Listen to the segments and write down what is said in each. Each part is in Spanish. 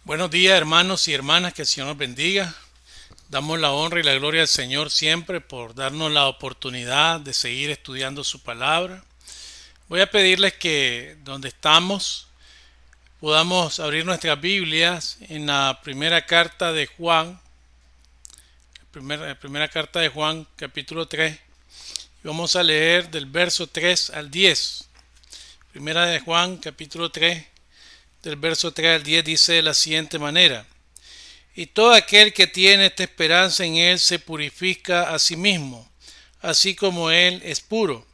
Buenos días, hermanos y hermanas, que el Señor nos bendiga. Damos la honra y la gloria al Señor siempre por darnos la oportunidad de seguir estudiando su palabra. Voy a pedirles que donde estamos podamos abrir nuestras Biblias en la primera carta de Juan, primera carta de Juan, capítulo 3. Y vamos a leer del verso 3 al 10. Primera de Juan, capítulo 3, del verso 3 al 10 dice de la siguiente manera: Y todo aquel que tiene esta esperanza en Él se purifica a sí mismo, así como Él es puro.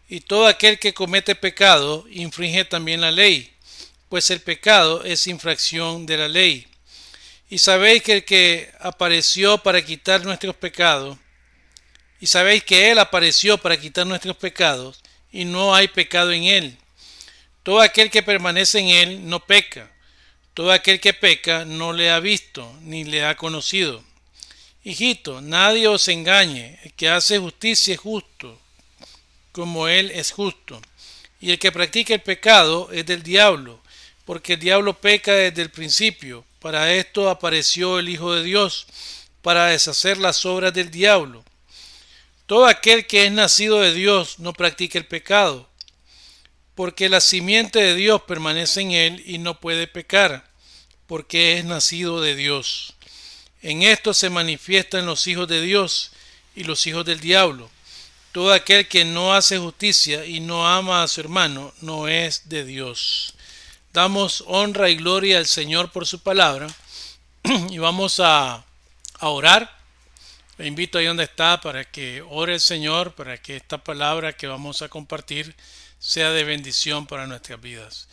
Y todo aquel que comete pecado infringe también la ley, pues el pecado es infracción de la ley. Y sabéis que el que apareció para quitar nuestros pecados, y sabéis que Él apareció para quitar nuestros pecados, y no hay pecado en Él. Todo aquel que permanece en Él no peca. Todo aquel que peca no le ha visto ni le ha conocido. Hijito, nadie os engañe. El que hace justicia es justo, como Él es justo. Y el que practica el pecado es del diablo, porque el diablo peca desde el principio. Para esto apareció el Hijo de Dios, para deshacer las obras del diablo. Todo aquel que es nacido de Dios no practica el pecado, porque la simiente de Dios permanece en él y no puede pecar, porque es nacido de Dios. En esto se manifiestan los hijos de Dios y los hijos del diablo. Todo aquel que no hace justicia y no ama a su hermano no es de Dios. Damos honra y gloria al Señor por su palabra y vamos a orar. Le invito ahí donde está para que ore el Señor, para que esta palabra que vamos a compartir sea de bendición para nuestras vidas.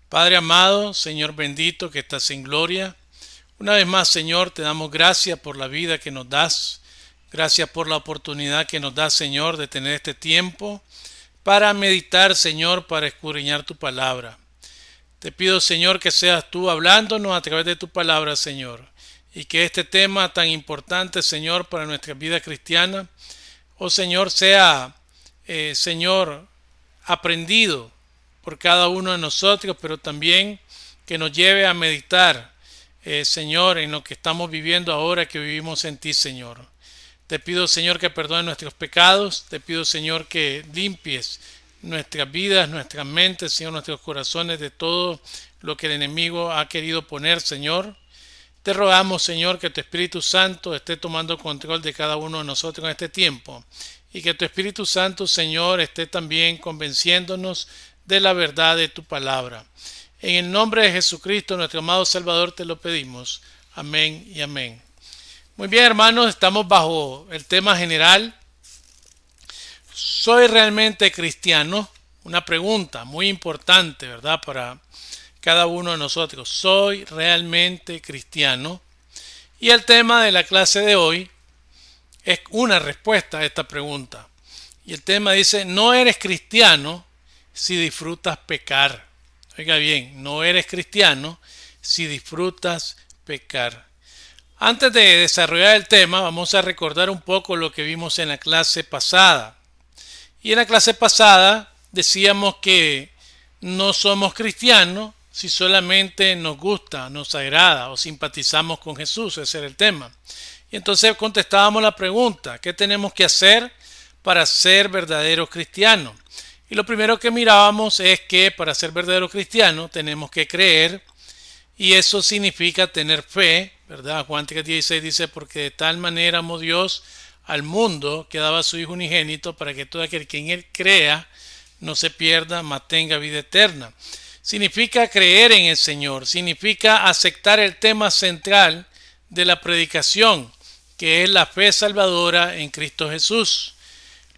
Padre amado, Señor bendito que estás en gloria, una vez más, Señor, te damos gracias por la vida que nos das. Gracias por la oportunidad que nos das, Señor, de tener este tiempo para meditar, Señor, para escudriñar tu palabra. Te pido, Señor, que seas tú hablándonos a través de tu palabra, Señor, y que este tema tan importante, Señor, para nuestra vida cristiana, oh Señor, sea, Señor, aprendido por cada uno de nosotros, pero también que nos lleve a meditar, Señor, en lo que estamos viviendo ahora, que vivimos en ti, Señor. Te pido, Señor, que perdones nuestros pecados. Te pido, Señor, que limpies nuestras vidas, nuestras mentes, Señor, nuestros corazones de todo lo que el enemigo ha querido poner, Señor. Te rogamos, Señor, que tu Espíritu Santo esté tomando control de cada uno de nosotros en este tiempo y que tu Espíritu Santo, Señor, esté también convenciéndonos de la verdad de tu palabra. En el nombre de Jesucristo, nuestro amado Salvador, te lo pedimos. Amén y amén. Muy bien, hermanos, estamos bajo el tema general. ¿Soy realmente cristiano? Una pregunta muy importante, ¿verdad? Para cada uno de nosotros. ¿Soy realmente cristiano? Y el tema de la clase de hoy es una respuesta a esta pregunta. Y el tema dice: no eres cristiano si disfrutas pecar. Oiga bien, no eres cristiano si disfrutas pecar. Antes de desarrollar el tema, vamos a recordar un poco lo que vimos en la clase pasada. Y en la clase pasada decíamos que no somos cristianos si solamente nos gusta, nos agrada o simpatizamos con Jesús. Ese era el tema. Y entonces contestábamos la pregunta: ¿qué tenemos que hacer para ser verdaderos cristianos? Y lo primero que mirábamos es que para ser verdaderos cristianos tenemos que creer, y eso significa tener fe, ¿verdad? Juan 3:16 dice: porque de tal manera amó Dios al mundo que daba a su Hijo unigénito para que todo aquel que en él crea no se pierda, mas tenga vida eterna. Significa creer en el Señor, significa aceptar el tema central de la predicación, que es la fe salvadora en Cristo Jesús.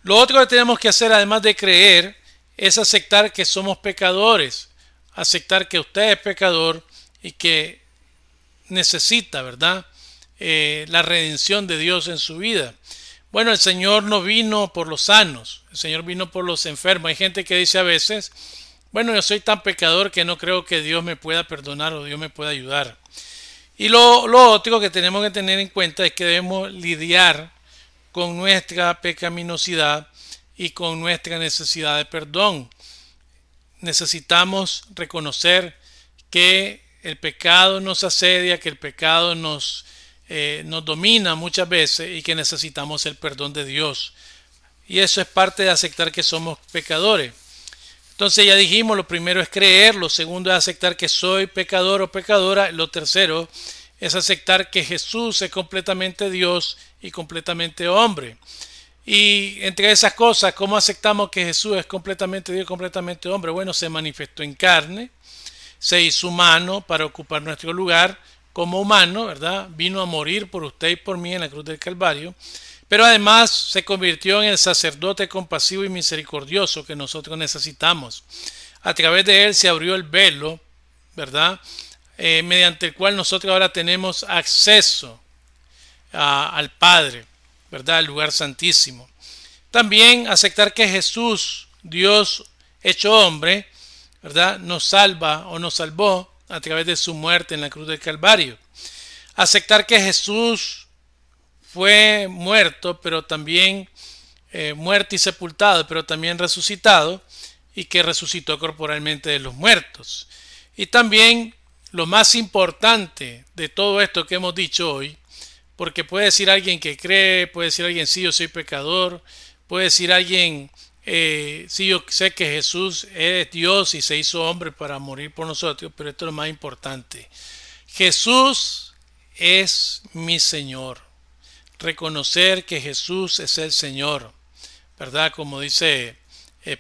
Lo otro que tenemos que hacer, además de creer, es aceptar que somos pecadores, aceptar que usted es pecador y que necesita, ¿verdad?, la redención de Dios en su vida. Bueno, el Señor no vino por los sanos, el Señor vino por los enfermos. Hay gente que dice a veces: bueno, yo soy tan pecador que no creo que Dios me pueda perdonar o Dios me pueda ayudar. Y lo otro que tenemos que tener en cuenta es que debemos lidiar con nuestra pecaminosidad y con nuestra necesidad de perdón. Necesitamos reconocer que el pecado nos asedia, que el pecado nos domina muchas veces y que necesitamos el perdón de Dios. Y eso es parte de aceptar que somos pecadores. Entonces ya dijimos, lo primero es creer, lo segundo es aceptar que soy pecador o pecadora, lo tercero es aceptar que Jesús es completamente Dios y completamente hombre. Y entre esas cosas, ¿cómo aceptamos que Jesús es completamente Dios y completamente hombre? Bueno, se manifestó en carne, se hizo humano para ocupar nuestro lugar como humano, ¿verdad? Vino a morir por usted y por mí en la cruz del Calvario, pero además se convirtió en el sacerdote compasivo y misericordioso que nosotros necesitamos. A través de él se abrió el velo, ¿verdad? Mediante el cual nosotros ahora tenemos acceso al Padre, ¿verdad? Al lugar santísimo. También aceptar que Jesús, Dios hecho hombre, ¿verdad? Nos salva o nos salvó a través de su muerte en la cruz del Calvario. Aceptar que Jesús fue muerto, pero también muerto y sepultado, pero también resucitado, y que resucitó corporalmente de los muertos. Y también lo más importante de todo esto que hemos dicho hoy, porque puede decir alguien que cree, puede decir alguien sí, yo soy pecador, puede decir alguien sí, yo sé que Jesús es Dios y se hizo hombre para morir por nosotros, pero esto es lo más importante. Jesús es mi Señor. Reconocer que Jesús es el Señor, ¿verdad? Como dice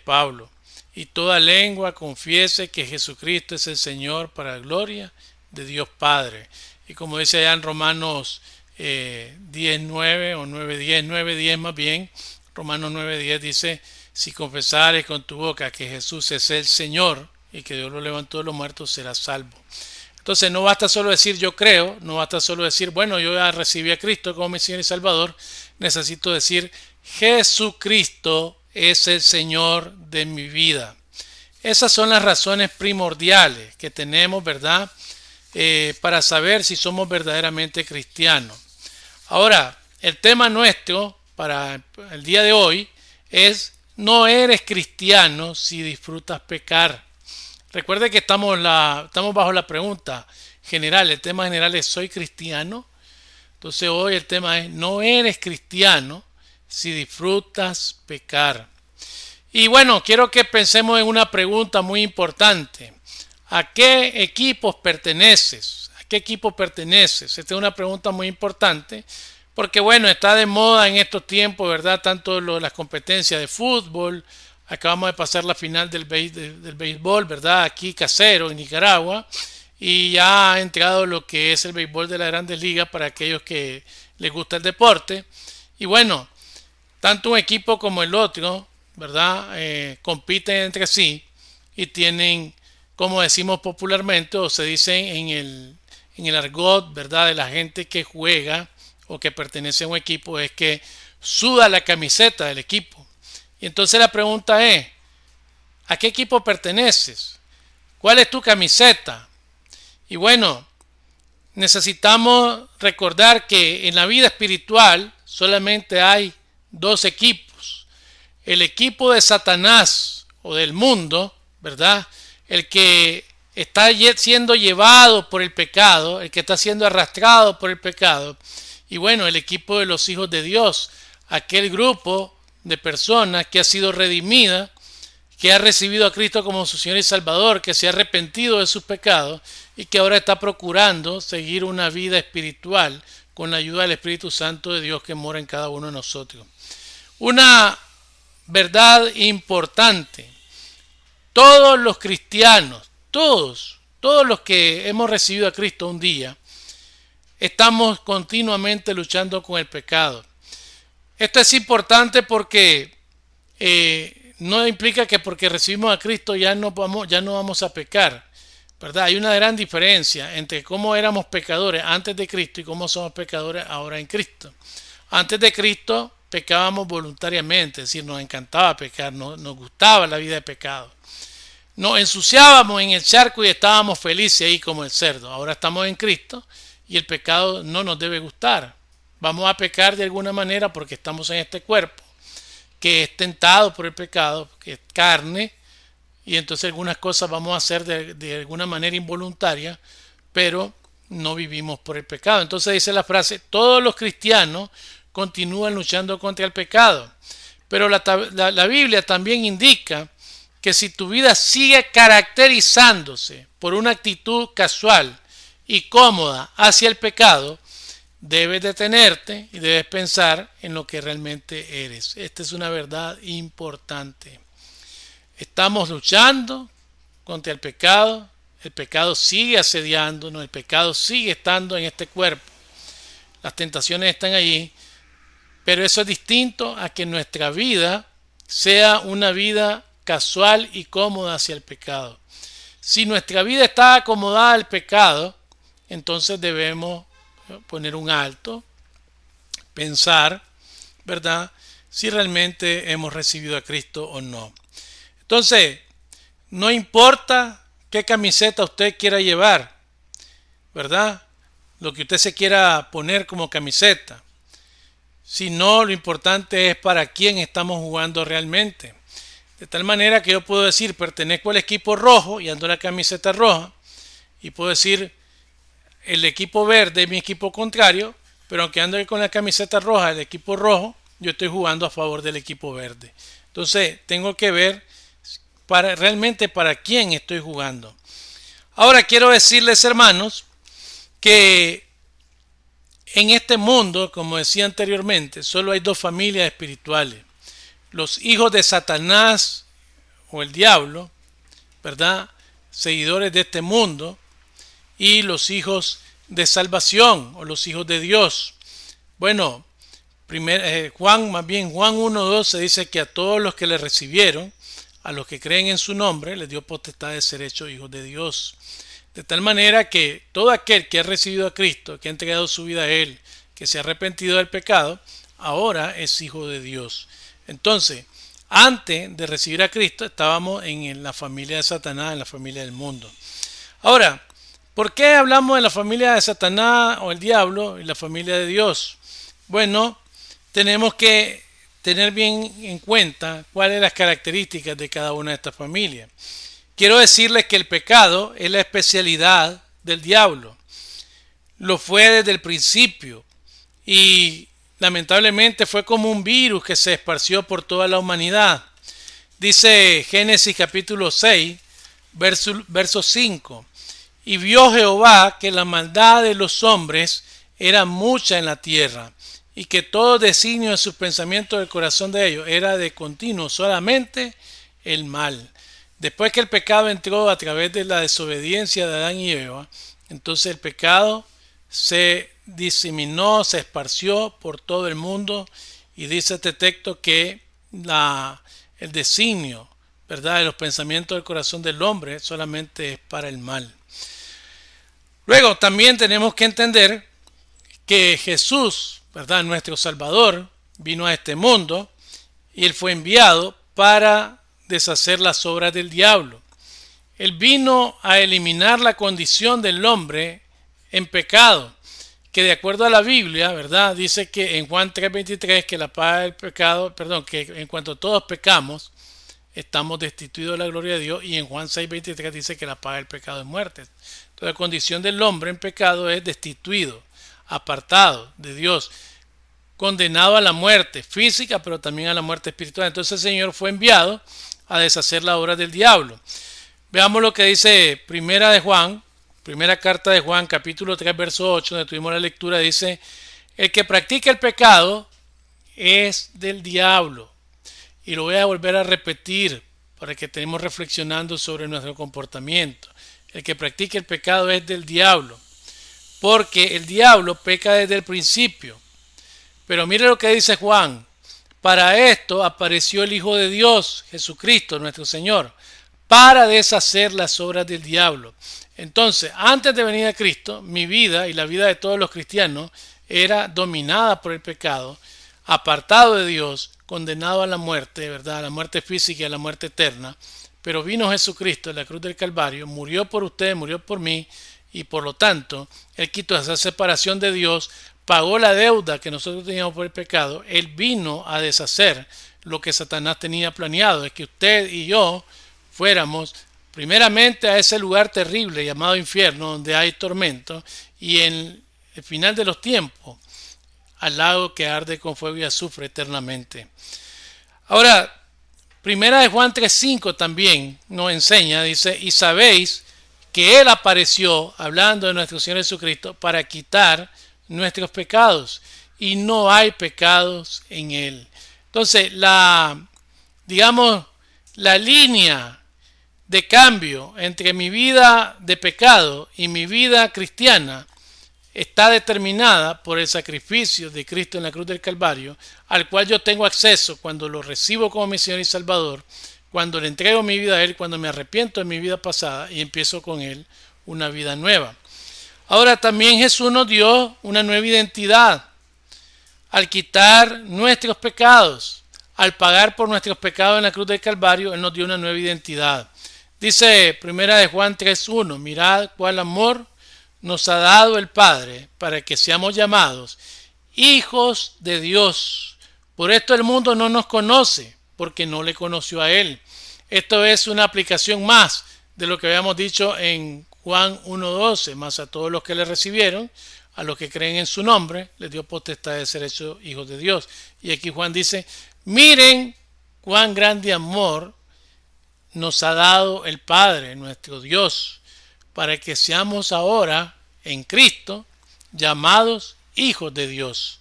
Pablo. Y toda lengua confiese que Jesucristo es el Señor para la gloria de Dios Padre. Y como dice allá en Romanos 10:9 o 9:10, 9:10 más bien, Romanos 9:10 dice, si confesares con tu boca que Jesús es el Señor y que Dios lo levantó de los muertos, serás salvo. Entonces no basta solo decir yo creo, no basta solo decir, bueno, yo ya recibí a Cristo como mi Señor y Salvador, necesito decir, Jesucristo es el Señor de mi vida. Esas son las razones primordiales que tenemos, ¿verdad? Para saber si somos verdaderamente cristianos. Ahora, el tema nuestro para el día de hoy es, no eres cristiano si disfrutas pecar. Recuerde que estamos bajo la pregunta general. El tema general es ¿soy cristiano? Entonces hoy el tema es no eres cristiano si disfrutas pecar. Y bueno, quiero que pensemos en una pregunta muy importante. ¿A qué equipos perteneces? ¿A qué equipo perteneces? Esta es una pregunta muy importante porque bueno, está de moda en estos tiempos, ¿verdad? Tanto las competencias de fútbol. Acabamos de pasar la final del béisbol, ¿verdad? Aquí casero en Nicaragua. Y ya ha entrado lo que es el béisbol de las grandes ligas para aquellos que les gusta el deporte. Y bueno, tanto un equipo como el otro, ¿verdad? Compiten entre sí y tienen, como decimos popularmente, o se dice en el argot, ¿verdad? De la gente que juega o que pertenece a un equipo, es que suda la camiseta del equipo. Y entonces la pregunta es, ¿a qué equipo perteneces? ¿Cuál es tu camiseta? Y bueno, necesitamos recordar que en la vida espiritual solamente hay dos equipos. El equipo de Satanás o del mundo, ¿verdad? El que está siendo llevado por el pecado, el que está siendo arrastrado por el pecado. Y bueno, el equipo de los hijos de Dios, aquel grupo de personas que ha sido redimida, que ha recibido a Cristo como su Señor y Salvador, que se ha arrepentido de sus pecados y que ahora está procurando seguir una vida espiritual con la ayuda del Espíritu Santo de Dios que mora en cada uno de nosotros. Una verdad importante: todos los cristianos, todos los que hemos recibido a Cristo un día, estamos continuamente luchando con el pecado. Esto es importante porque no implica que porque recibimos a Cristo ya no vamos a pecar, ¿verdad? Hay una gran diferencia entre cómo éramos pecadores antes de Cristo y cómo somos pecadores ahora en Cristo. Antes de Cristo pecábamos voluntariamente, es decir, nos encantaba pecar, nos gustaba la vida de pecado. Nos ensuciábamos en el charco y estábamos felices ahí como el cerdo. Ahora estamos en Cristo y el pecado no nos debe gustar. Vamos a pecar de alguna manera porque estamos en este cuerpo que es tentado por el pecado, que es carne, y entonces algunas cosas vamos a hacer de alguna manera involuntaria, pero no vivimos por el pecado. Entonces dice la frase, todos los cristianos continúan luchando contra el pecado. Pero la Biblia también indica que si tu vida sigue caracterizándose por una actitud casual y cómoda hacia el pecado, debes detenerte y debes pensar en lo que realmente eres. Esta es una verdad importante. Estamos luchando contra el pecado sigue asediándonos, el pecado sigue estando en este cuerpo. Las tentaciones están allí, pero eso es distinto a que nuestra vida sea una vida casual y cómoda hacia el pecado. Si nuestra vida está acomodada al pecado, entonces debemos poner un alto, pensar, ¿verdad?, si realmente hemos recibido a Cristo o no. Entonces, no importa qué camiseta usted quiera llevar, ¿verdad?, lo que usted se quiera poner como camiseta, sino lo importante es para quién estamos jugando realmente. De tal manera que yo puedo decir, pertenezco al equipo rojo y ando en la camiseta roja, y puedo decir, el equipo verde es mi equipo contrario, pero aunque ando con la camiseta roja del equipo rojo, yo estoy jugando a favor del equipo verde. Entonces tengo que ver realmente para quién estoy jugando. Ahora quiero decirles, hermanos, que en este mundo, como decía anteriormente, solo hay dos familias espirituales: los hijos de Satanás o el diablo, ¿verdad?, seguidores de este mundo, y los hijos de salvación o los hijos de Dios. Bueno, Juan 1:12 dice que a todos los que le recibieron, a los que creen en su nombre, les dio potestad de ser hechos hijos de Dios. De tal manera que todo aquel que ha recibido a Cristo, que ha entregado su vida a Él, que se ha arrepentido del pecado, ahora es hijo de Dios. Entonces, antes de recibir a Cristo, estábamos en la familia de Satanás, en la familia del mundo. Ahora, ¿por qué hablamos de la familia de Satanás o el diablo y la familia de Dios? Bueno, tenemos que tener bien en cuenta cuáles son las características de cada una de estas familias. Quiero decirles que el pecado es la especialidad del diablo. Lo fue desde el principio y lamentablemente fue como un virus que se esparció por toda la humanidad. Dice Génesis capítulo 6, verso 5. Y vio Jehová que la maldad de los hombres era mucha en la tierra, y que todo designio de sus pensamientos del corazón de ellos era de continuo solamente el mal. Después que el pecado entró a través de la desobediencia de Adán y Eva, entonces el pecado se diseminó, se esparció por todo el mundo, y dice este texto que el designio, ¿verdad?, de los pensamientos del corazón del hombre solamente es para el mal. Luego también tenemos que entender que Jesús, ¿verdad?, nuestro Salvador, vino a este mundo y Él fue enviado para deshacer las obras del diablo. Él vino a eliminar la condición del hombre en pecado, que de acuerdo a la Biblia, ¿verdad?, dice que en Juan 3:23 que la paga del pecado, que en cuanto todos pecamos, estamos destituidos de la gloria de Dios, y en Juan 6:23 dice que la paga del pecado es muerte. Entonces la condición del hombre en pecado es destituido, apartado de Dios, condenado a la muerte física, pero también a la muerte espiritual. Entonces el Señor fue enviado a deshacer la obra del diablo. Veamos lo que dice primera carta de Juan, capítulo 3, verso 8, donde tuvimos la lectura. Dice: el que practica el pecado es del diablo. Y lo voy a volver a repetir para que estemos reflexionando sobre nuestro comportamiento. El que practica el pecado es del diablo, porque el diablo peca desde el principio. Pero mire lo que dice Juan: para esto apareció el Hijo de Dios, Jesucristo nuestro Señor, para deshacer las obras del diablo. Entonces, antes de venir a Cristo, mi vida y la vida de todos los cristianos era dominada por el pecado, apartado de Dios, condenado a la muerte, ¿verdad?, a la muerte física y a la muerte eterna. Pero vino Jesucristo en la cruz del Calvario, murió por ustedes, murió por mí, y por lo tanto Él quitó esa separación de Dios, pagó la deuda que nosotros teníamos por el pecado. Él vino a deshacer lo que Satanás tenía planeado, es que usted y yo fuéramos Primeramente a ese lugar terrible llamado infierno, donde hay tormento, y en el final de los tiempos, al lago que arde con fuego y azufre eternamente. Ahora, Primera de Juan 3:5 también nos enseña, dice, y sabéis que Él apareció, hablando de nuestro Señor Jesucristo, para quitar nuestros pecados, y no hay pecados en Él. Entonces, digamos, la línea de cambio entre mi vida de pecado y mi vida cristiana está determinada por el sacrificio de Cristo en la cruz del Calvario, al cual yo tengo acceso cuando lo recibo como mi Señor y Salvador, cuando le entrego mi vida a Él, cuando me arrepiento de mi vida pasada y empiezo con Él una vida nueva. Ahora también Jesús nos dio una nueva identidad al quitar nuestros pecados, al pagar por nuestros pecados en la cruz del Calvario. Él nos dio una nueva identidad. Dice Primera de Juan 3:1, mirad cuál amor nos ha dado el Padre para que seamos llamados hijos de Dios. Por esto el mundo no nos conoce, porque no le conoció a Él. Esto es una aplicación más de lo que habíamos dicho en Juan 1:12, más a todos los que le recibieron, a los que creen en su nombre, les dio potestad de ser hechos hijos de Dios. Y aquí Juan dice, miren cuán grande amor nos ha dado el Padre, nuestro Dios, para que seamos ahora en Cristo llamados hijos de Dios.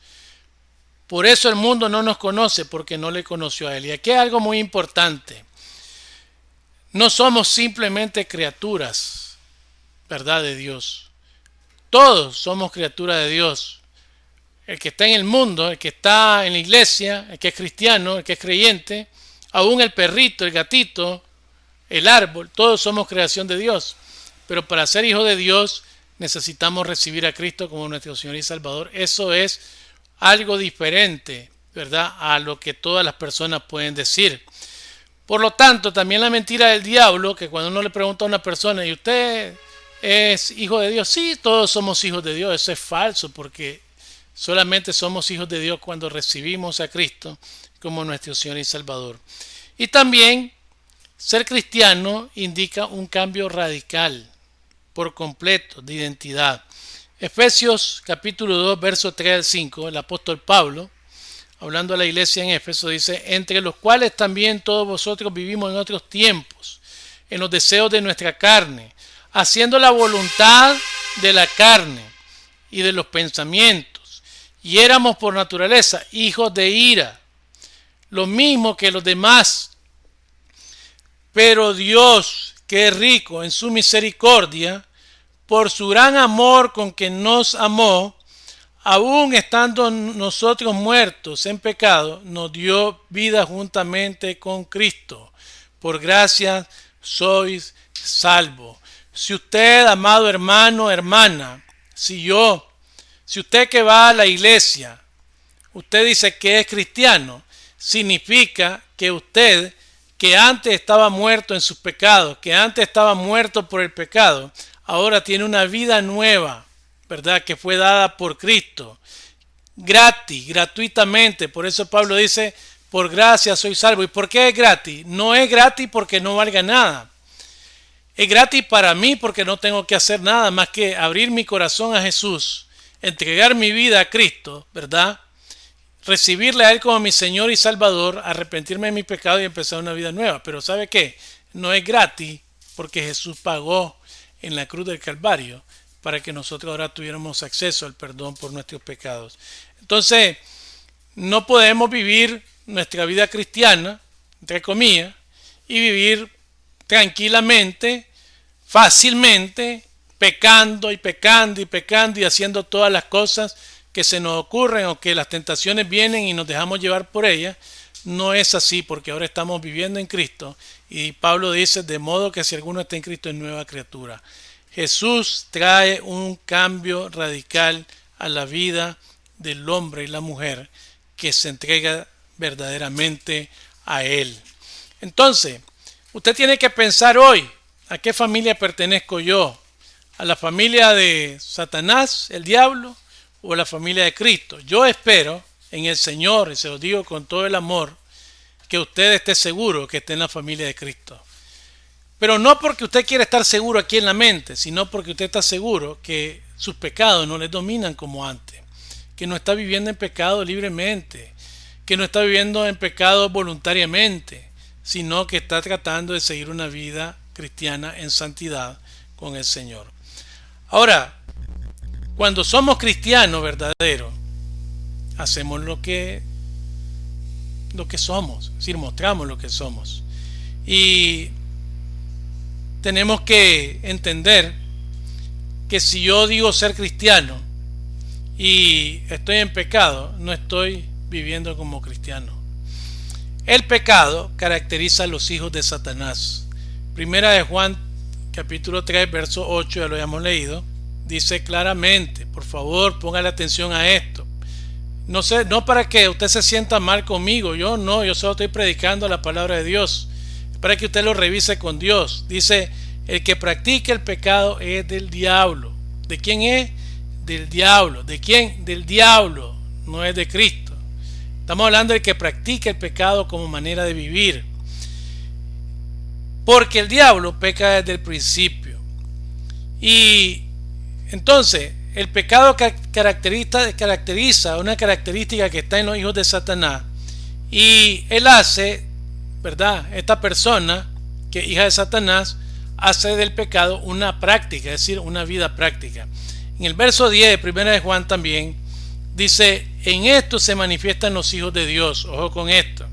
Por eso el mundo no nos conoce, porque no le conoció a Él. Y aquí hay algo muy importante. No somos simplemente criaturas, ¿verdad?, de Dios. Todos somos criaturas de Dios. El que está en el mundo, el que está en la iglesia, el que es cristiano, el que es creyente, aún el perrito, el gatito, el árbol, todos somos creación de Dios. Pero para ser hijo de Dios necesitamos recibir a Cristo como nuestro Señor y Salvador. Eso es algo diferente, ¿verdad?, a lo que todas las personas pueden decir. Por lo tanto, también la mentira del diablo, que cuando uno le pregunta a una persona, ¿y usted es hijo de Dios? Sí, todos somos hijos de Dios. Eso es falso, porque solamente somos hijos de Dios cuando recibimos a Cristo como nuestro Señor y Salvador. Y también ser cristiano indica un cambio radical, por completo, de identidad. Efesios capítulo 2, versos 3 al 5, el apóstol Pablo, hablando a la iglesia en Éfeso, dice, entre los cuales también todos vosotros vivimos en otros tiempos, en los deseos de nuestra carne, haciendo la voluntad de la carne y de los pensamientos, y éramos por naturaleza hijos de ira, lo mismo que los demás. Pero Dios, que es rico en su misericordia, por su gran amor con que nos amó, aun estando nosotros muertos en pecado, nos dio vida juntamente con Cristo. Por gracia sois salvos. Si usted, amado hermano, hermana, si usted que va a la iglesia, usted dice que es cristiano, significa que usted, que antes estaba muerto en sus pecados, que antes estaba muerto por el pecado, ahora tiene una vida nueva, ¿verdad?, que fue dada por Cristo, gratis, gratuitamente. Por eso Pablo dice, por gracia soy salvo. ¿Y por qué es gratis? No es gratis porque no valga nada. Es gratis para mí porque no tengo que hacer nada más que abrir mi corazón a Jesús, entregar mi vida a Cristo, ¿verdad?, recibirle a Él como mi Señor y Salvador, arrepentirme de mi pecado y empezar una vida nueva. Pero ¿sabe qué? No es gratis porque Jesús pagó en la cruz del Calvario para que nosotros ahora tuviéramos acceso al perdón por nuestros pecados. Entonces, no podemos vivir nuestra vida cristiana, entre comillas, y vivir tranquilamente, fácilmente, pecando y pecando y pecando y haciendo todas las cosas que se nos ocurren, o que las tentaciones vienen y nos dejamos llevar por ellas. No es así, porque ahora estamos viviendo en Cristo, y Pablo dice, de modo que si alguno está en Cristo es nueva criatura. Jesús trae un cambio radical a la vida del hombre y la mujer que se entrega verdaderamente a Él. Entonces, usted tiene que pensar hoy, ¿a qué familia pertenezco yo? ¿A la familia de Satanás, el diablo, o a la familia de Cristo? Yo espero en el Señor, y se lo digo con todo el amor, que usted esté seguro que esté en la familia de Cristo. Pero no porque usted quiere estar seguro aquí en la mente, sino porque usted está seguro que sus pecados no le dominan como antes, que no está viviendo en pecado libremente, que no está viviendo en pecado voluntariamente, sino que está tratando de seguir una vida cristiana en santidad con el Señor. Ahora, cuando somos cristianos verdaderos, hacemos lo que somos, es decir, mostramos lo que somos. Y tenemos que entender que si yo digo ser cristiano y estoy en pecado, no estoy viviendo como cristiano. El pecado caracteriza a los hijos de Satanás. Primera de Juan capítulo 3 verso 8, ya lo habíamos leído, dice claramente, por favor póngale atención a esto. No para que usted se sienta mal conmigo, yo solo estoy predicando la palabra de Dios, para que usted lo revise con Dios. Dice, el que practica el pecado es del diablo. ¿De quién es? Del diablo. ¿De quién? Del diablo, no es de Cristo. Estamos hablando del que practica el pecado como manera de vivir, porque el diablo peca desde el principio. Y entonces el pecado caracteriza una característica que está en los hijos de Satanás, y él hace, ¿verdad? Esta persona que es hija de Satanás hace del pecado una práctica, es decir, una vida práctica. En el verso 10 de 1 de Juan también dice, en esto se manifiestan los hijos de Dios, ojo con esto,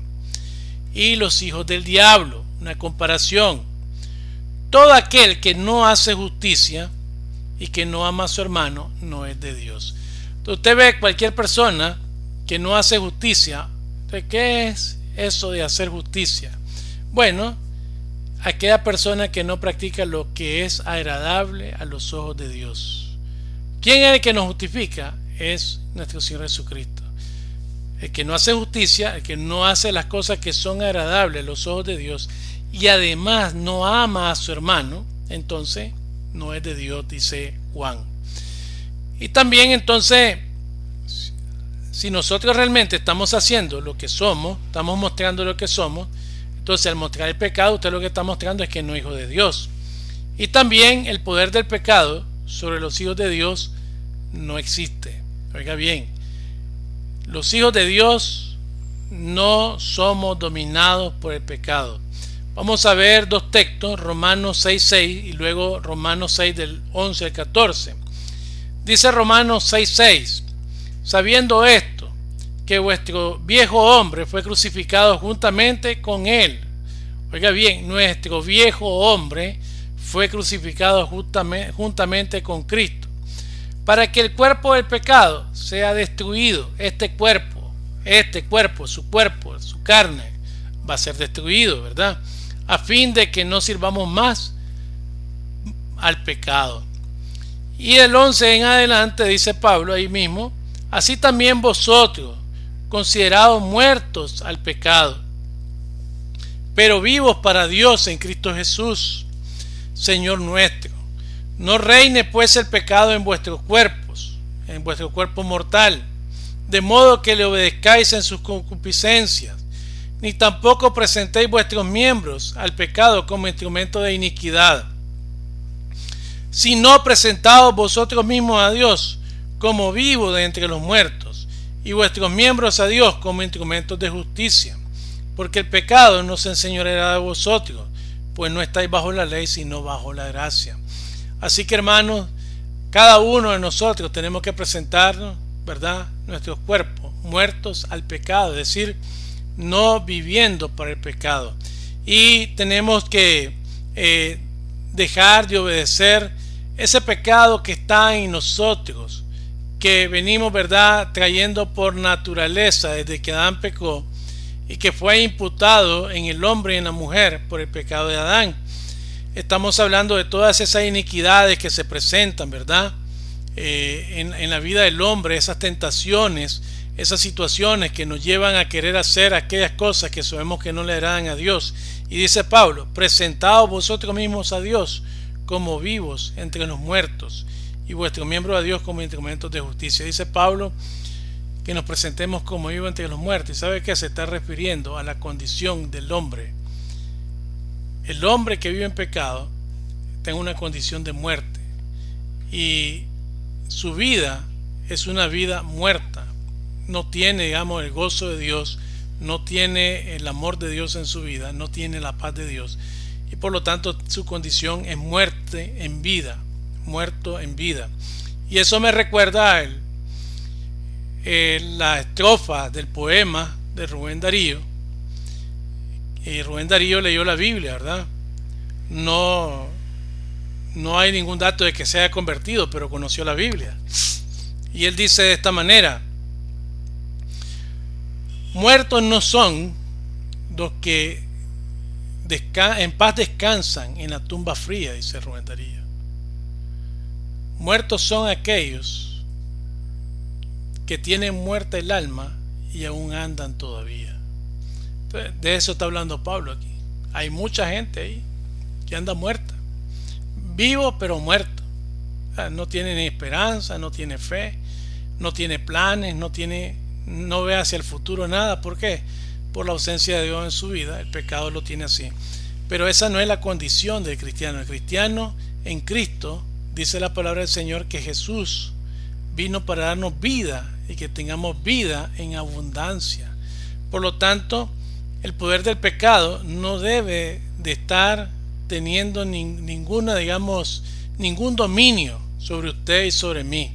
y los hijos del diablo, una comparación. Todo aquel que no hace justicia y que no ama a su hermano no es de Dios. Entonces usted ve cualquier persona que no hace justicia. ¿De qué es eso de hacer justicia? Bueno, aquella persona que no practica lo que es agradable a los ojos de Dios. ¿Quién es el que nos justifica? Es nuestro Señor Jesucristo. El que no hace justicia, el que no hace las cosas que son agradables a los ojos de Dios y además no ama a su hermano, entonces no es de Dios, dice Juan. Y también entonces, si nosotros realmente estamos haciendo lo que somos, estamos mostrando lo que somos, entonces al mostrar el pecado, usted lo que está mostrando es que no es hijo de Dios. Y también el poder del pecado sobre los hijos de Dios no existe. Oiga bien, los hijos de Dios no somos dominados por el pecado. Vamos a ver dos textos, Romanos 6:6 y luego Romanos 6 del 11 al 14. Dice Romanos 6:6, sabiendo esto, que vuestro viejo hombre fue crucificado juntamente con él. Oiga bien, nuestro viejo hombre fue crucificado juntamente con Cristo, para que el cuerpo del pecado sea destruido. Este cuerpo, su carne, va a ser destruido, ¿verdad? A fin de que no sirvamos más al pecado. Y el 11 en adelante dice Pablo ahí mismo, así también vosotros, considerados muertos al pecado, pero vivos para Dios en Cristo Jesús, Señor nuestro. No reine pues el pecado en vuestros cuerpos, en vuestro cuerpo mortal, de modo que le obedezcáis en sus concupiscencias, ni tampoco presentéis vuestros miembros al pecado como instrumento de iniquidad, sino presentaos vosotros mismos a Dios como vivos de entre los muertos, y vuestros miembros a Dios como instrumentos de justicia, porque el pecado no se enseñoreará de vosotros, pues no estáis bajo la ley, sino bajo la gracia. Así que, hermanos, cada uno de nosotros tenemos que presentarnos, ¿verdad?, nuestros cuerpos muertos al pecado, es decir, no viviendo para el pecado. Y tenemos que dejar de obedecer ese pecado que está en nosotros, que venimos, ¿verdad?, trayendo por naturaleza desde que Adán pecó y que fue imputado en el hombre y en la mujer por el pecado de Adán. Estamos hablando de todas esas iniquidades que se presentan, ¿verdad?, en la vida del hombre, esas tentaciones, esas situaciones que nos llevan a querer hacer aquellas cosas que sabemos que no le agradan a Dios. Y dice Pablo, presentaos vosotros mismos a Dios como vivos entre los muertos y vuestros miembros a Dios como instrumentos de justicia. Dice Pablo que nos presentemos como vivos entre los muertos. ¿Y sabe qué? Se está refiriendo a la condición del hombre el hombre que vive en pecado está en una condición de muerte y su vida es una vida muerta. No tiene, digamos, el gozo de Dios, no tiene el amor de Dios en su vida, no tiene la paz de Dios y por lo tanto su condición es muerte en vida, muerto en vida. Y eso me recuerda a la estrofa del poema de Rubén Darío. Y Rubén Darío leyó la Biblia, ¿verdad? No hay ningún dato de que se haya convertido, pero conoció la Biblia. Y él dice de esta manera: muertos no son los que en paz descansan en la tumba fría, dice Rubén Darío. Muertos son aquellos que tienen muerta el alma y aún andan todavía. Entonces, de eso está hablando Pablo aquí. Hay mucha gente ahí que anda muerta, vivo pero muerto. No tiene ni esperanza, no tiene fe, no tiene planes, no ve hacia el futuro nada. ¿Por qué? Por la ausencia de Dios en su vida. El pecado lo tiene así. Pero esa no es la condición del cristiano. El cristiano en Cristo, dice la palabra del Señor, que Jesús vino para darnos vida y que tengamos vida en abundancia. Por lo tanto, el poder del pecado no debe de estar teniendo ningún dominio sobre usted y sobre mí,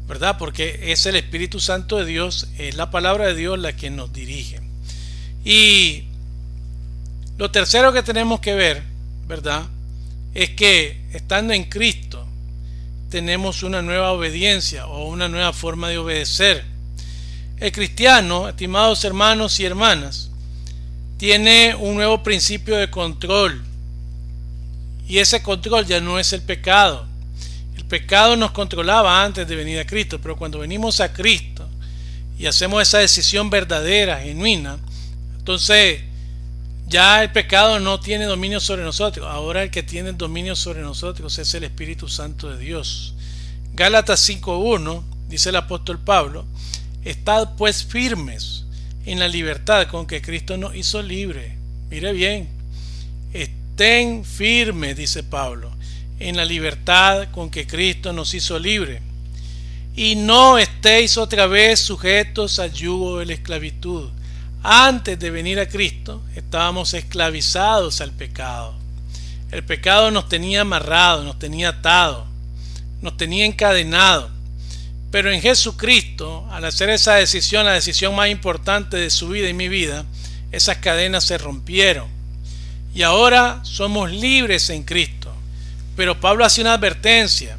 ¿verdad? Porque es el Espíritu Santo de Dios, es la palabra de Dios la que nos dirige. Y lo tercero que tenemos que ver, ¿verdad?, es que estando en Cristo tenemos una nueva obediencia o una nueva forma de obedecer. El cristiano, estimados hermanos y hermanas, tiene un nuevo principio de control, y ese control ya no es el pecado. El pecado nos controlaba antes de venir a Cristo, pero cuando venimos a Cristo y hacemos esa decisión verdadera, genuina, entonces ya el pecado no tiene dominio sobre nosotros. Ahora el que tiene dominio sobre nosotros es el Espíritu Santo de Dios. Gálatas 5:1 dice el apóstol Pablo: estad pues firmes en la libertad con que Cristo nos hizo libre. Mire bien, estén firmes, dice Pablo, en la libertad con que Cristo nos hizo libre, y no estéis otra vez sujetos al yugo de la esclavitud. Antes de venir a Cristo estábamos esclavizados al pecado. El pecado nos tenía amarrado, nos tenía atado, nos tenía encadenado. Pero en Jesucristo, al hacer esa decisión, la decisión más importante de su vida y mi vida, esas cadenas se rompieron y ahora somos libres en Cristo. Pero Pablo hace una advertencia: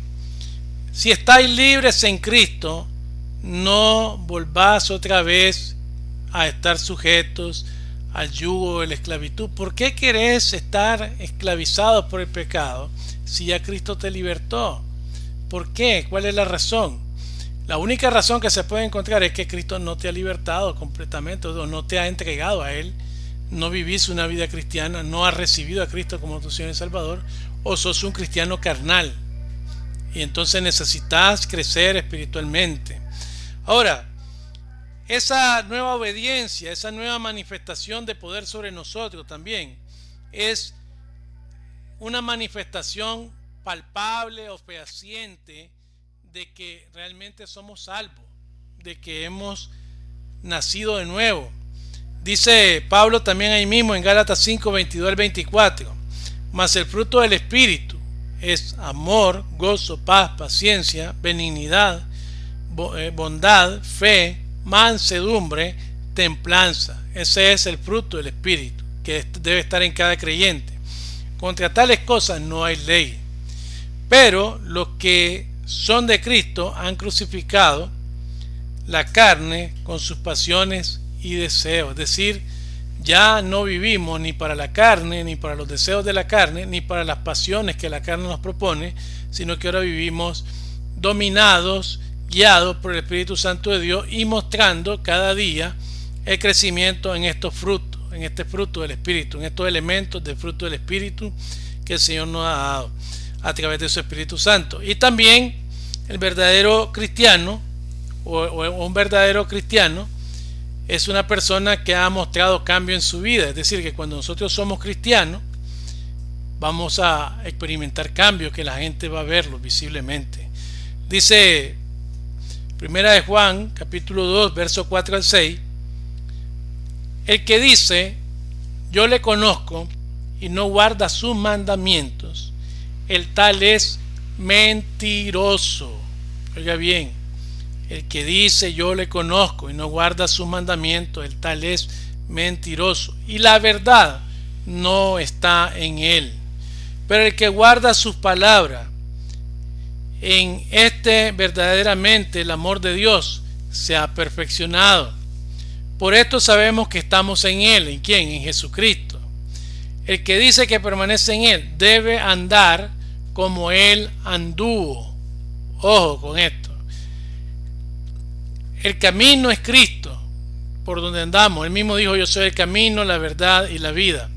si estáis libres en Cristo, no volváis otra vez a estar sujetos al yugo de la esclavitud. ¿Por qué querés estar esclavizado por el pecado si ya Cristo te libertó? ¿Por qué? ¿Cuál es la razón? La única razón que se puede encontrar es que Cristo no te ha libertado completamente, o no te ha entregado a Él. No vivís una vida cristiana, no has recibido a Cristo como tu Señor y Salvador, o sos un cristiano carnal y entonces necesitas crecer espiritualmente. Ahora, esa nueva obediencia, esa nueva manifestación de poder sobre nosotros también es una manifestación palpable o fehaciente de que realmente somos salvos, de que hemos nacido de nuevo. Dice Pablo también ahí mismo en Gálatas 5:22 al 24: mas el fruto del Espíritu es amor, gozo, paz, paciencia, benignidad, bondad, fe, mansedumbre, templanza. Ese es el fruto del Espíritu que debe estar en cada creyente. Contra tales cosas no hay ley. Pero los que son de Cristo han crucificado la carne con sus pasiones y deseos. Es decir, ya no vivimos ni para la carne, ni para los deseos de la carne, ni para las pasiones que la carne nos propone, sino que ahora vivimos dominados, guiados por el Espíritu Santo de Dios y mostrando cada día el crecimiento en estos frutos, en este fruto del Espíritu, en estos elementos del fruto del Espíritu que el Señor nos ha dado a través de su Espíritu Santo. Y también el verdadero cristiano o un verdadero cristiano es una persona que ha mostrado cambio en su vida. Es decir, que cuando nosotros somos cristianos, vamos a experimentar cambios que la gente va a verlos visiblemente. Dice Primera de Juan, capítulo 2, verso 4 al 6, el que dice, yo le conozco y no guarda sus mandamientos, el tal es mentiroso. Oiga bien, el que dice, yo le conozco y no guarda sus mandamientos, el tal es mentiroso. Y la verdad no está en él. Pero el que guarda sus palabras, en este verdaderamente el amor de Dios se ha perfeccionado. Por esto sabemos que estamos en Él. ¿En quién? En Jesucristo. El que dice que permanece en Él debe andar como Él anduvo. Ojo con esto. El camino es Cristo, por donde andamos. Él mismo dijo, yo soy el camino, la verdad y la vida.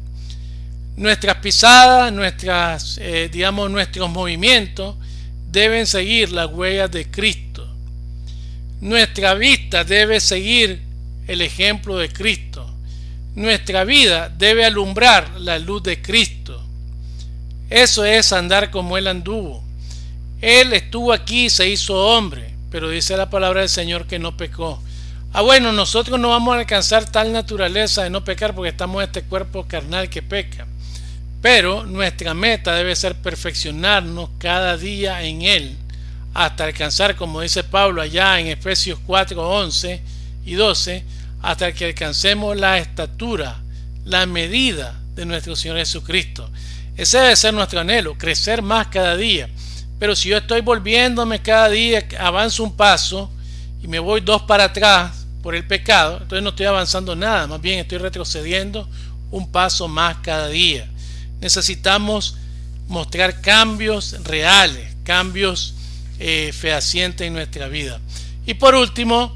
Nuestras pisadas, nuestros movimientos deben seguir las huellas de Cristo. Nuestra vista debe seguir el ejemplo de Cristo. Nuestra vida debe alumbrar la luz de Cristo. Eso es andar como Él anduvo. Él estuvo aquí y se hizo hombre, pero dice la palabra del Señor que no pecó. Bueno, nosotros no vamos a alcanzar tal naturaleza de no pecar porque estamos en este cuerpo carnal que peca. Pero nuestra meta debe ser perfeccionarnos cada día en Él hasta alcanzar, como dice Pablo allá en Efesios 4, 11 y 12, hasta que alcancemos la estatura, la medida de nuestro Señor Jesucristo. Ese debe ser nuestro anhelo, crecer más cada día. Pero si yo estoy volviéndome cada día, avanzo un paso y me voy 2 para atrás por el pecado, entonces no estoy avanzando nada, más bien estoy retrocediendo un paso más cada día. Necesitamos mostrar cambios reales, cambios fehacientes en nuestra vida. Y por último,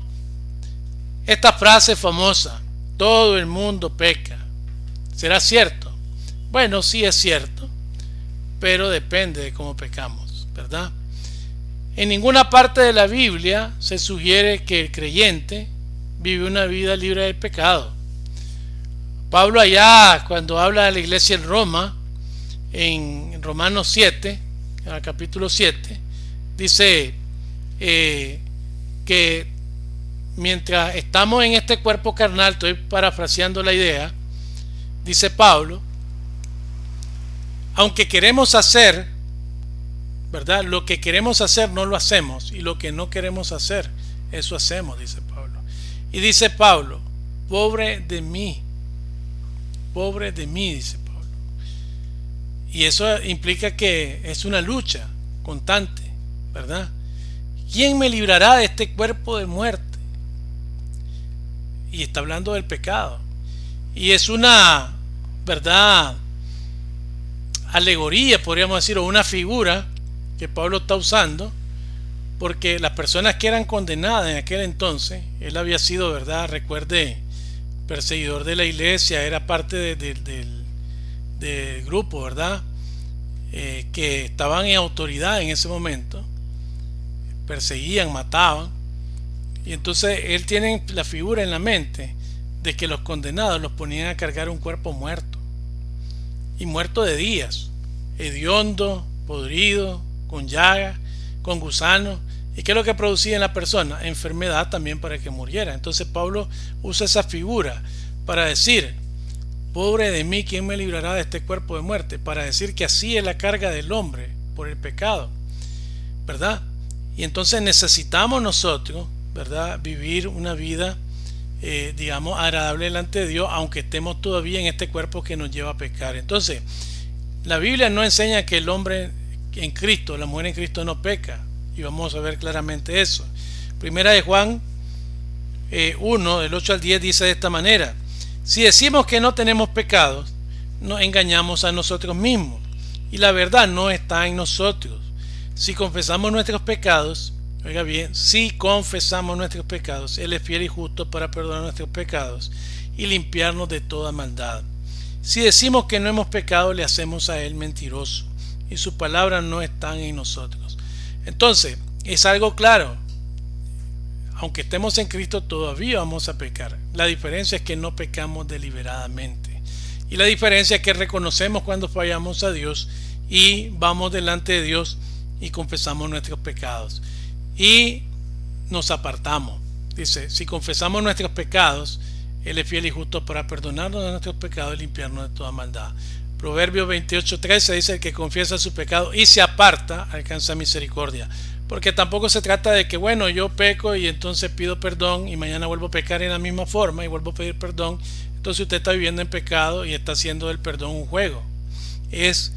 esta frase famosa, todo el mundo peca. ¿Será cierto? Bueno, sí es cierto, pero depende de cómo pecamos, ¿verdad? En ninguna parte de la Biblia se sugiere que el creyente vive una vida libre del pecado. Pablo allá, cuando habla de la iglesia en Roma, en Romanos 7, en el capítulo 7, dice que mientras estamos en este cuerpo carnal, estoy parafraseando la idea, dice Pablo, aunque queremos hacer, ¿verdad? Lo que queremos hacer no lo hacemos, y lo que no queremos hacer, eso hacemos, dice Pablo. Y dice Pablo, pobre de mí, dice Pablo. Y eso implica que es una lucha constante, ¿verdad? ¿Quién me librará de este cuerpo de muerte? Y está hablando del pecado. Y es una, ¿verdad?, alegoría, podríamos decir, o una figura que Pablo está usando, porque las personas que eran condenadas en aquel entonces, él había sido, ¿verdad?, recuerde, perseguidor de la iglesia, era parte del grupo, ¿verdad?, que estaban en autoridad en ese momento, perseguían, mataban, y entonces él tiene la figura en la mente de que los condenados los ponían a cargar un cuerpo muerto, y muerto de días, hediondo, podrido, con llagas, con gusanos. ¿Y qué es lo que producía en la persona? Enfermedad también para que muriera. Entonces Pablo usa esa figura para decir, pobre de mí, ¿quién me librará de este cuerpo de muerte? Para decir que así es la carga del hombre por el pecado, ¿verdad? Y entonces necesitamos nosotros, ¿verdad?, vivir una vida digamos agradable delante de Dios, aunque estemos todavía en este cuerpo que nos lleva a pecar. Entonces la Biblia no enseña que el hombre en Cristo, la mujer en Cristo no peca, y vamos a ver claramente eso. Primera de Juan 1 del 8 al 10 dice de esta manera, si decimos que no tenemos pecados, nos engañamos a nosotros mismos y la verdad no está en nosotros. Si confesamos nuestros pecados, oiga bien, si confesamos nuestros pecados, Él es fiel y justo para perdonar nuestros pecados y limpiarnos de toda maldad. Si decimos que no hemos pecado, le hacemos a Él mentiroso y sus palabras no están en nosotros. Entonces, es algo claro. Aunque estemos en Cristo, todavía vamos a pecar. La diferencia es que no pecamos deliberadamente. Y la diferencia es que reconocemos cuando fallamos a Dios y vamos delante de Dios y confesamos nuestros pecados y nos apartamos. Dice, si confesamos nuestros pecados, Él es fiel y justo para perdonarnos de nuestros pecados y limpiarnos de toda maldad. Proverbios 28:13 dice: el que confiesa su pecado y se aparta alcanza misericordia. Porque tampoco se trata de que, bueno, yo peco y entonces pido perdón y mañana vuelvo a pecar en la misma forma y vuelvo a pedir perdón. Entonces usted está viviendo en pecado y está haciendo del perdón un juego. Es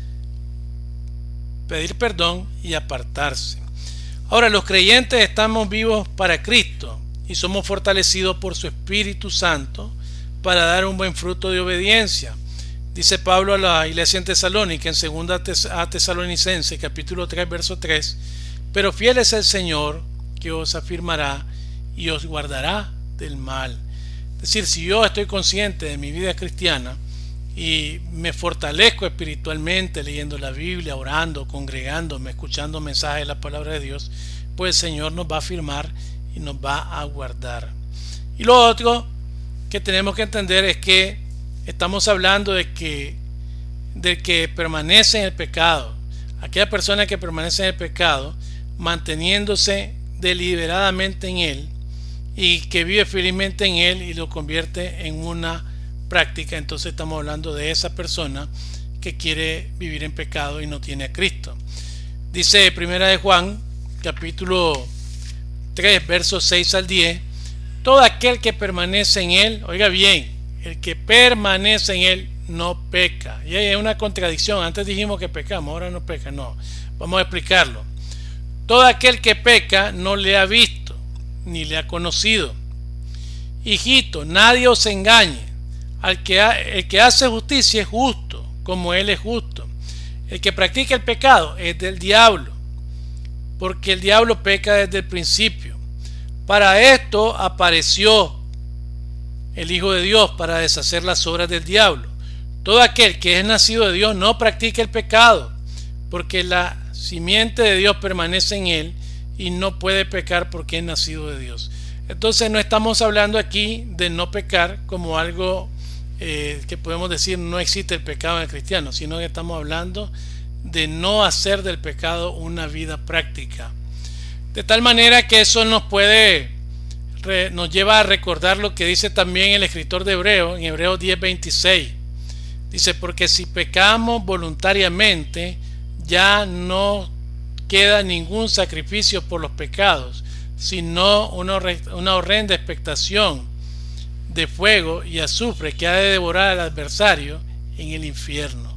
pedir perdón y apartarse. Ahora, los creyentes estamos vivos para Cristo y somos fortalecidos por su Espíritu Santo para dar un buen fruto de obediencia. Dice Pablo a la iglesia en Tesalónica, en 2 a Tesalonicenses, capítulo 3, verso 3: pero fiel es el Señor, que os afirmará y os guardará del mal. Es decir, si yo estoy consciente de mi vida cristiana y me fortalezco espiritualmente leyendo la Biblia, orando, congregándome, escuchando mensajes de la palabra de Dios, pues el Señor nos va a afirmar y nos va a guardar. Y lo otro que tenemos que entender es que estamos hablando del que permanece en el pecado. Aquella persona que permanece en el pecado, manteniéndose deliberadamente en él y que vive felizmente en él y lo convierte en una práctica. Entonces estamos hablando de esa persona que quiere vivir en pecado y no tiene a Cristo. Dice Primera de Juan, capítulo 3, versos 6 al 10: todo aquel que permanece en él, oiga bien, el que permanece en él no peca. Y hay una contradicción. Antes dijimos que pecamos, ahora no peca. No, vamos a explicarlo. Todo aquel que peca no le ha visto ni le ha conocido. Hijito, nadie os engañe. El que hace justicia es justo, como él es justo. El que practica el pecado es del diablo, porque el diablo peca desde el principio. Para esto apareció el Hijo de Dios, para deshacer las obras del diablo. Todo aquel que es nacido de Dios no practica el pecado, porque la simiente de Dios permanece en él y no puede pecar porque es nacido de Dios. Entonces no estamos hablando aquí de no pecar como algo que podemos decir no existe el pecado en el cristiano, sino que estamos hablando de no hacer del pecado una vida práctica. De tal manera que eso nos lleva a recordar lo que dice también el escritor de Hebreos, en Hebreos 10:26. Dice: porque si pecamos voluntariamente, ya no queda ningún sacrificio por los pecados, sino una horrenda expectación de fuego y azufre que ha de devorar al adversario en el infierno.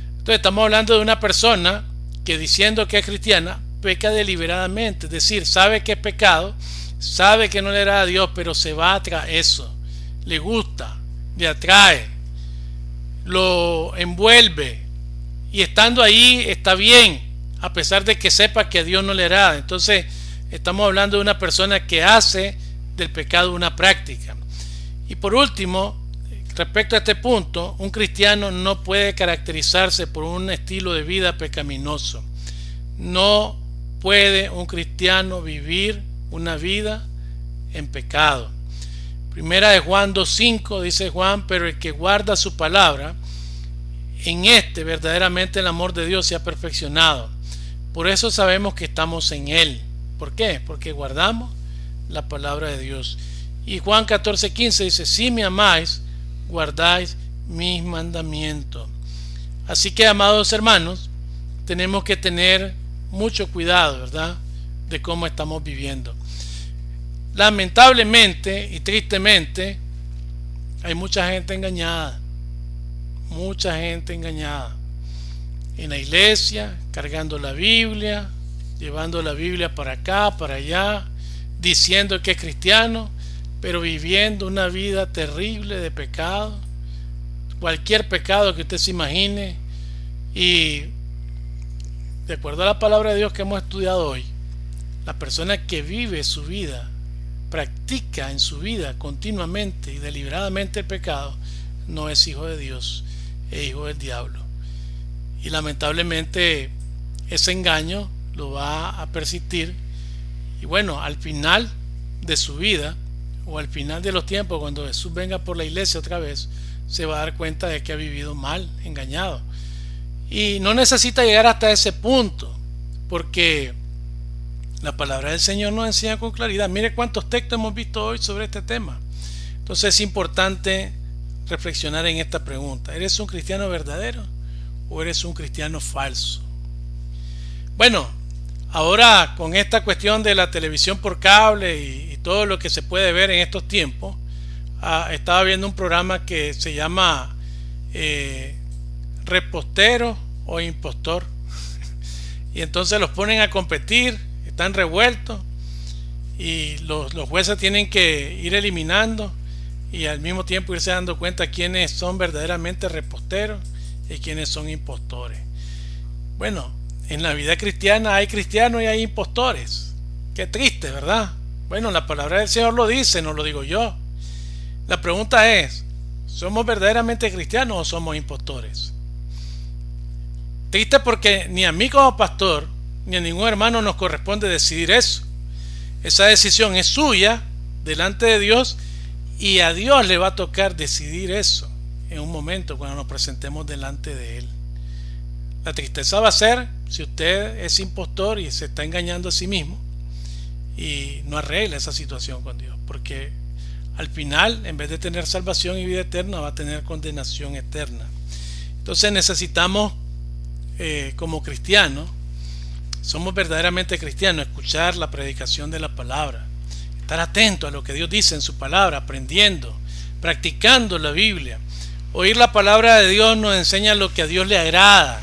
Entonces estamos hablando de una persona que, diciendo que es cristiana, peca deliberadamente, es decir, sabe que es pecado, sabe que no le agrada a Dios, pero se va tras eso, le gusta, le atrae, lo envuelve, y estando ahí está bien, a pesar de que sepa que a Dios no le agrada. Entonces estamos hablando de una persona que hace del pecado una práctica. Y por último, respecto a este punto, un cristiano no puede caracterizarse por un estilo de vida pecaminoso. No puede un cristiano vivir una vida en pecado. Primera de Juan 2:5 dice Juan: pero el que guarda su palabra, en este verdaderamente el amor de Dios se ha perfeccionado. Por eso sabemos que estamos en él. ¿Por qué? Porque guardamos la palabra de Dios. Y Juan 14:15 dice: si me amáis, guardáis mis mandamientos. Así que, amados hermanos, tenemos que tener mucho cuidado, ¿verdad?, de cómo estamos viviendo. Lamentablemente y tristemente hay mucha gente engañada. Mucha gente engañada en la iglesia, cargando la Biblia, llevando la Biblia para acá, para allá, diciendo que es cristiano, pero viviendo una vida terrible de pecado, cualquier pecado que usted se imagine. Y de acuerdo a la palabra de Dios que hemos estudiado hoy, la persona que vive su vida, practica en su vida continuamente y deliberadamente el pecado, no es hijo de Dios, es hijo del diablo. Y lamentablemente ese engaño lo va a persistir, y bueno, al final de su vida o al final de los tiempos, cuando Jesús venga por la iglesia otra vez, se va a dar cuenta de que ha vivido mal, engañado. Y no necesita llegar hasta ese punto, porque la palabra del Señor nos enseña con claridad. Mire cuántos textos hemos visto hoy sobre este tema. Entonces es importante reflexionar en esta pregunta: ¿eres un cristiano verdadero o eres un cristiano falso? Bueno, ahora con esta cuestión de la televisión por cable y todo lo que se puede ver en estos tiempos, estaba viendo un programa que se llama Repostero o Impostor. Y entonces los ponen a competir, están revueltos y los jueces tienen que ir eliminando y al mismo tiempo irse dando cuenta quiénes son verdaderamente reposteros y quiénes son impostores. Bueno, en la vida cristiana hay cristianos y hay impostores. Qué triste, ¿verdad? Bueno, la palabra del Señor lo dice, no lo digo yo. La pregunta es: ¿somos verdaderamente cristianos o somos impostores? Triste porque ni a mí como pastor ni a ningún hermano nos corresponde decidir eso. Esa decisión es suya delante de Dios y a Dios le va a tocar decidir eso en un momento cuando nos presentemos delante de Él. La tristeza va a ser si usted es impostor y se está engañando a sí mismo y no arregla esa situación con Dios, porque al final, en vez de tener salvación y vida eterna, va a tener condenación eterna. Entonces necesitamos, como cristianos, somos verdaderamente cristianos, escuchar la predicación de la palabra, estar atento a lo que Dios dice en su palabra, aprendiendo, practicando la Biblia. Oír la palabra de Dios nos enseña lo que a Dios le agrada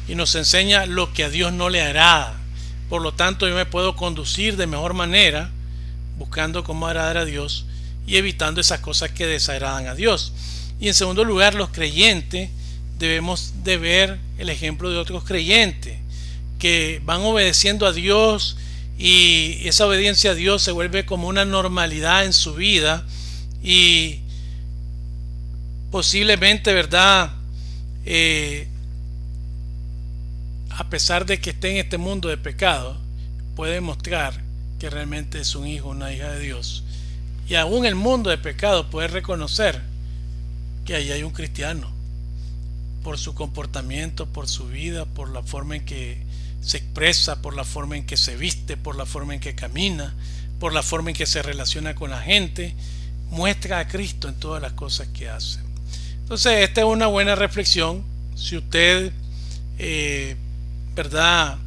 y nos enseña lo que a Dios no le agrada. Por lo tanto, yo me puedo conducir de mejor manera buscando cómo agradar a Dios y evitando esas cosas que desagradan a Dios. Y en segundo lugar, los creyentes debemos de ver el ejemplo de otros creyentes que van obedeciendo a Dios, y esa obediencia a Dios se vuelve como una normalidad en su vida y posiblemente, ¿verdad? A pesar de que esté en este mundo de pecado, puede mostrar que realmente es un hijo o una hija de Dios. Y aún el mundo de pecado puede reconocer que ahí hay un cristiano por su comportamiento, por su vida, por la forma en que se expresa, por la forma en que se viste, por la forma en que camina, por la forma en que se relaciona con la gente. Muestra a Cristo en todas las cosas que hace. Entonces esta es una buena reflexión. Si usted ¿verdad?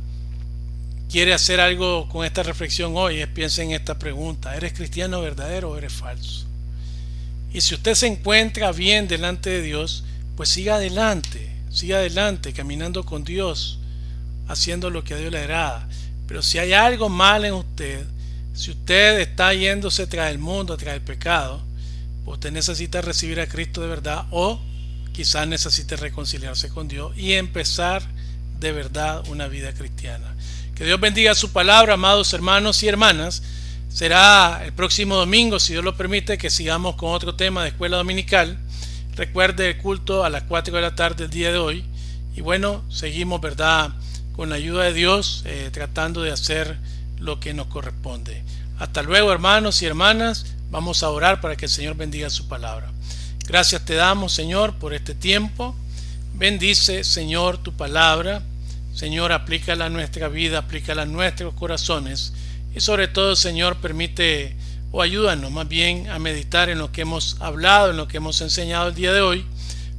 quiere hacer algo con esta reflexión hoy, piense en esta pregunta: ¿eres cristiano verdadero o eres falso? Y si usted se encuentra bien delante de Dios, pues siga adelante caminando con Dios, haciendo lo que a Dios le agrada. Pero si hay algo mal en usted, si usted está yéndose tras el mundo, tras el pecado, pues usted necesita recibir a Cristo de verdad, o quizás necesite reconciliarse con Dios y empezar de verdad una vida cristiana. Que Dios bendiga su palabra, amados hermanos y hermanas. Será el próximo domingo, si Dios lo permite, que sigamos con otro tema de escuela dominical. Recuerde el culto a las 4 de la tarde el día de hoy. Y bueno, seguimos, ¿verdad?, con la ayuda de Dios, tratando de hacer lo que nos corresponde. Hasta luego, hermanos y hermanas. Vamos a orar para que el Señor bendiga su palabra. Gracias te damos, Señor, por este tiempo. Bendice, Señor, tu palabra. Señor, aplícala a nuestra vida, aplícala a nuestros corazones. Y sobre todo, Señor, permite o ayúdanos más bien a meditar en lo que hemos hablado, en lo que hemos enseñado el día de hoy,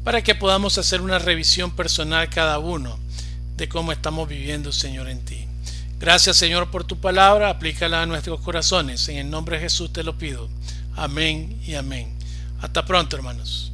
para que podamos hacer una revisión personal cada uno de cómo estamos viviendo, Señor, en ti. Gracias, Señor, por tu palabra. Aplícala a nuestros corazones. En el nombre de Jesús te lo pido. Amén y amén. Hasta pronto, hermanos.